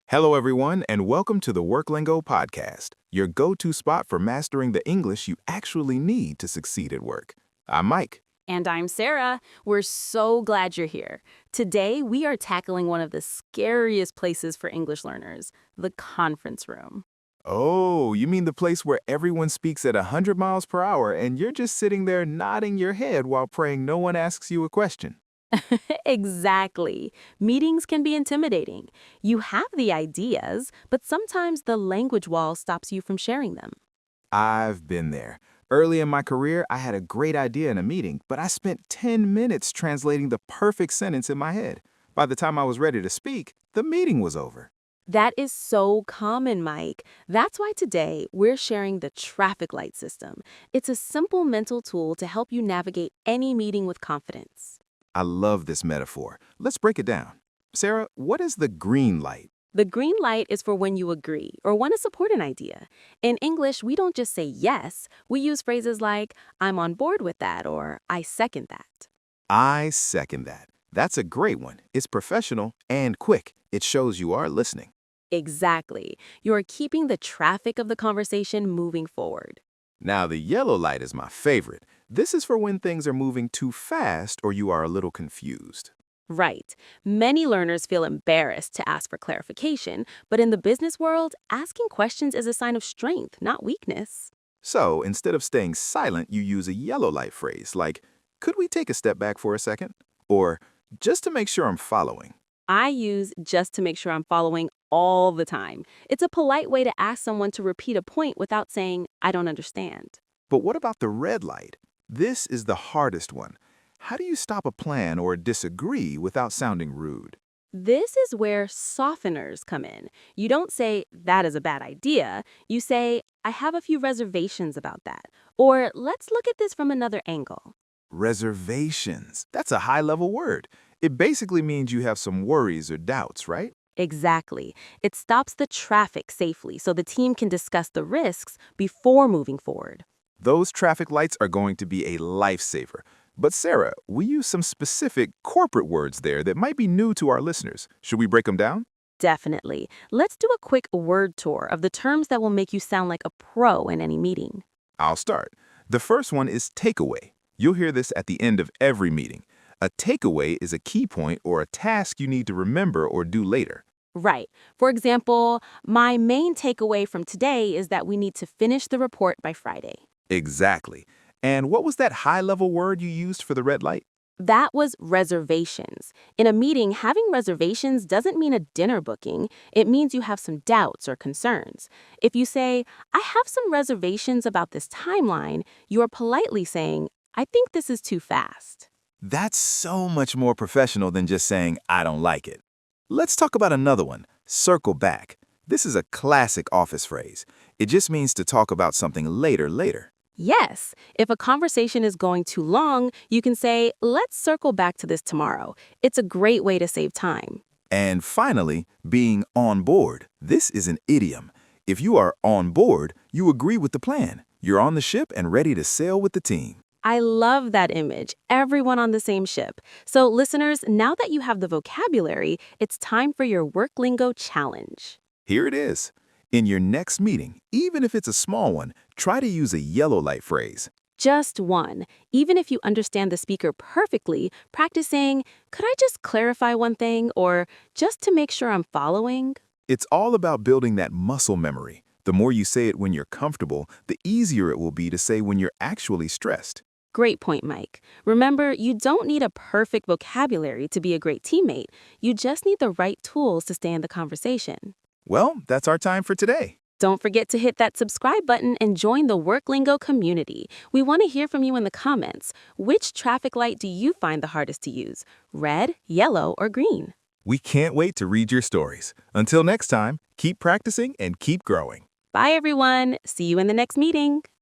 Hello, everyone, and welcome to the Worklingo Podcast, your go-to spot for mastering the English you actually need to succeed at work. I'm Mike. And I'm Sarah. We're so glad you're here. Today, we are tackling one of the scariest places for English learners, the conference room. Oh, you mean the place where everyone speaks at 100 miles per hour and you're just sitting there nodding your head while praying no one asks you a question? Exactly. Meetings can be intimidating. You have the ideas, but sometimes the language wall stops you from sharing them. I've been there. Early in my career, I had a great idea in a meeting, but I spent 10 minutes translating the perfect sentence in my head. By the time I was ready to speak, the meeting was over. That is so common, Mike. That's why today we're sharing the traffic light system. It's a simple mental tool to help you navigate any meeting with confidence. I love this metaphor. Let's break it down. Sarah, what is the green light? The green light is for when you agree or want to support an idea. In English, we don't just say yes. We use phrases like, I'm on board with that, or I second that. I second that. That's a great one. It's professional and quick. It shows you are listening. Exactly. You're keeping the traffic of the conversation moving forward. Now, the yellow light is my favorite. This is for when things are moving too fast or you are a little confused. Right. Many learners feel embarrassed to ask for clarification, but in the business world, asking questions is a sign of strength, not weakness. So, instead of staying silent, you use a yellow light phrase like, could we take a step back for a second? Or, just to make sure I'm following. I use just to make sure I'm following all the time. It's a polite way to ask someone to repeat a point without saying, I don't understand. But what about the red light? This is the hardest one. How do you stop a plan or disagree without sounding rude? This is where softeners come in. You don't say, that is a bad idea. You say, I have a few reservations about that. Or let's look at this from another angle. Reservations. That's a high-level word. It basically means you have some worries or doubts, right? Exactly. It stops the traffic safely so the team can discuss the risks before moving forward. Those traffic lights are going to be a lifesaver. But Sarah, we use some specific corporate words there that might be new to our listeners. Should we break them down? Definitely. Let's do a quick word tour of the terms that will make you sound like a pro in any meeting. I'll start. The first one is takeaway. You'll hear this at the end of every meeting. A takeaway is a key point or a task you need to remember or do later. Right. For example, my main takeaway from today is that we need to finish the report by Friday. Exactly. And what was that high-level word you used for the red light? That was reservations. In a meeting, having reservations doesn't mean a dinner booking. It means you have some doubts or concerns. If you say, I have some reservations about this timeline, you are politely saying, I think this is too fast. That's so much more professional than just saying, I don't like it. Let's talk about another one, circle back. This is a classic office phrase. It just means to talk about something later. Yes, if a conversation is going too long, you can say, let's circle back to this tomorrow. It's a great way to save time. And finally, being on board. This is an idiom. If you are on board, you agree with the plan. You're on the ship and ready to sail with the team. I love that image, everyone on the same ship. So listeners, now that you have the vocabulary, it's time for your Worklingo challenge. Here it is. In your next meeting, even if it's a small one, try to use a yellow light phrase. Just one. Even if you understand the speaker perfectly, practice saying, could I just clarify one thing? Or just to make sure I'm following? It's all about building that muscle memory. The more you say it when you're comfortable, the easier it will be to say when you're actually stressed. Great point, Mike. Remember, you don't need a perfect vocabulary to be a great teammate. You just need the right tools to stay in the conversation. Well, that's our time for today. Don't forget to hit that subscribe button and join the Worklingo community. We want to hear from you in the comments. Which traffic light do you find the hardest to use? Red, yellow, or green? We can't wait to read your stories. Until next time, keep practicing and keep growing. Bye, everyone. See you in the next meeting.